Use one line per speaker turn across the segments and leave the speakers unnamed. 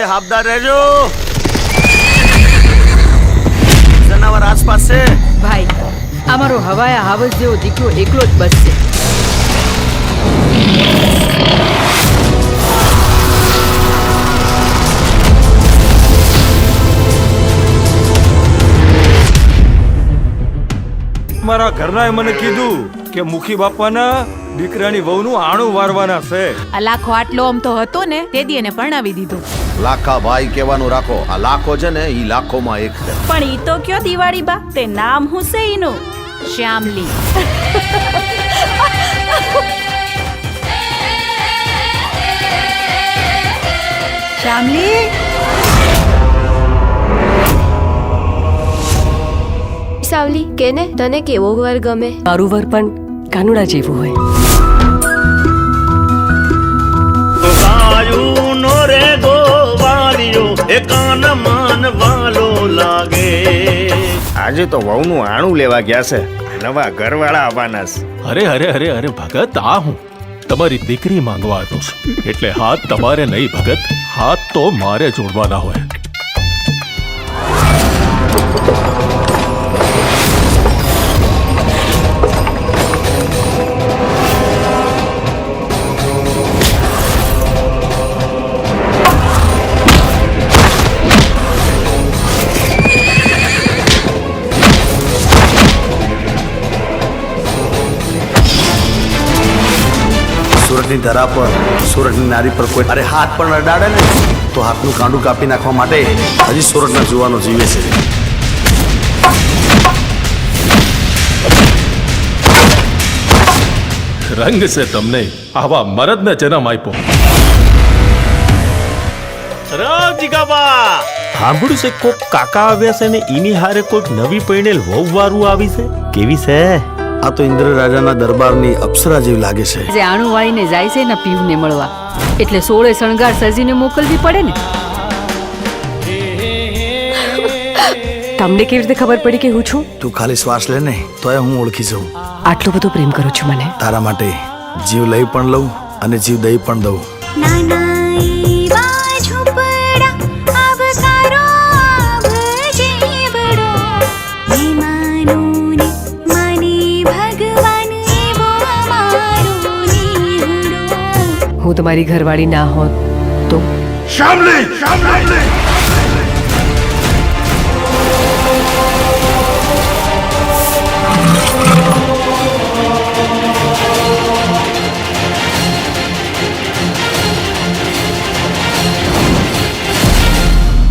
એ હાબદાર રહેજો. જનાવર આસપાસ છે.
ભાઈ અમારો હવાયા હાવસ જેવો દીકરો એકલો જ બસ છે.
મારા ઘરનાએ મને કીધું કે મુખી બાપાના દીકરાની વહુનું આણું વારવાના છે.
આ લાખો આટલો આમ તો હતો ને તે દી એને પરણાવી દીધો.
લાખા ભાઈ કહેવાનું રાખો. આ લાખો છે ને ઈ લાખોમાં એક છે.
પણ ઈ તો કયો દિવાળી બા, તે નામ હું છે ઈનું?
શ્યામલી.
શ્યામલી
સાવલી કેને તને કેવો વર ગમે?
મારું વર પણ કાનુડા જેવું હોય.
આજે તો વહુનું આણું લેવા ગયા છે. નવા ઘરવાળા આવવાના છે.
અરે અરે અરે અરે ભગત, આ હું તમારી દીકરી માંગવા આવ્યો છું. એટલે હાથ તમારે નહીં ભગત, હાથ તો મારે જોડવાના હોય.
સુરતની ધરા પર, સુરતની નારી પર કોઈ અરે હાથ પણ અડાડે ને તો હાથનું કાંડું કાપી નાખવા માટે હજી સુરતના જુવાનો જીવે છે.
રંગ છે તમને આવા મરદને જન્મ આપ્યો.
સાંભળ્યું છે કોક કાકા આવ્યા છે ને ઈની હારે કોઈક નવી પૈણેલ વહુ વારું આવી છે. કેવી છે?
આ તો ઇન્દ્ર રાજાના દરબારની અપ્સરા જેવી લાગે છે.
જે આણું વાળીને જાય છે ને પીવને મળવા, એટલે 16 શણગાર સજીને મોકલવી પડે ને.
તમને કેવી રીતે ખબર પડી કે હું છું?
તું ખાલી શ્વાસ લે ને તોય હું ઓળખી જાઉં.
આટલો બધો પ્રેમ કરું છું મને.
તારા માટે જીવ લઈ પણ લઉં અને જીવ દઈ પણ દઉં.
હું તમારી ઘરવાળી ના હોત તો?
શ્યામલી, શ્યામલી.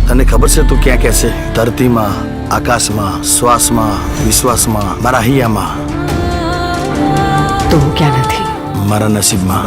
તને ખબર છે તું ક્યાં ક્યાં છે? ધરતીમાં, આકાશમાં, શ્વાસમાં, વિશ્વાસમાં, મારા હૈયામાં.
તો હું ક્યાં નથી?
મારા નસીબમાં.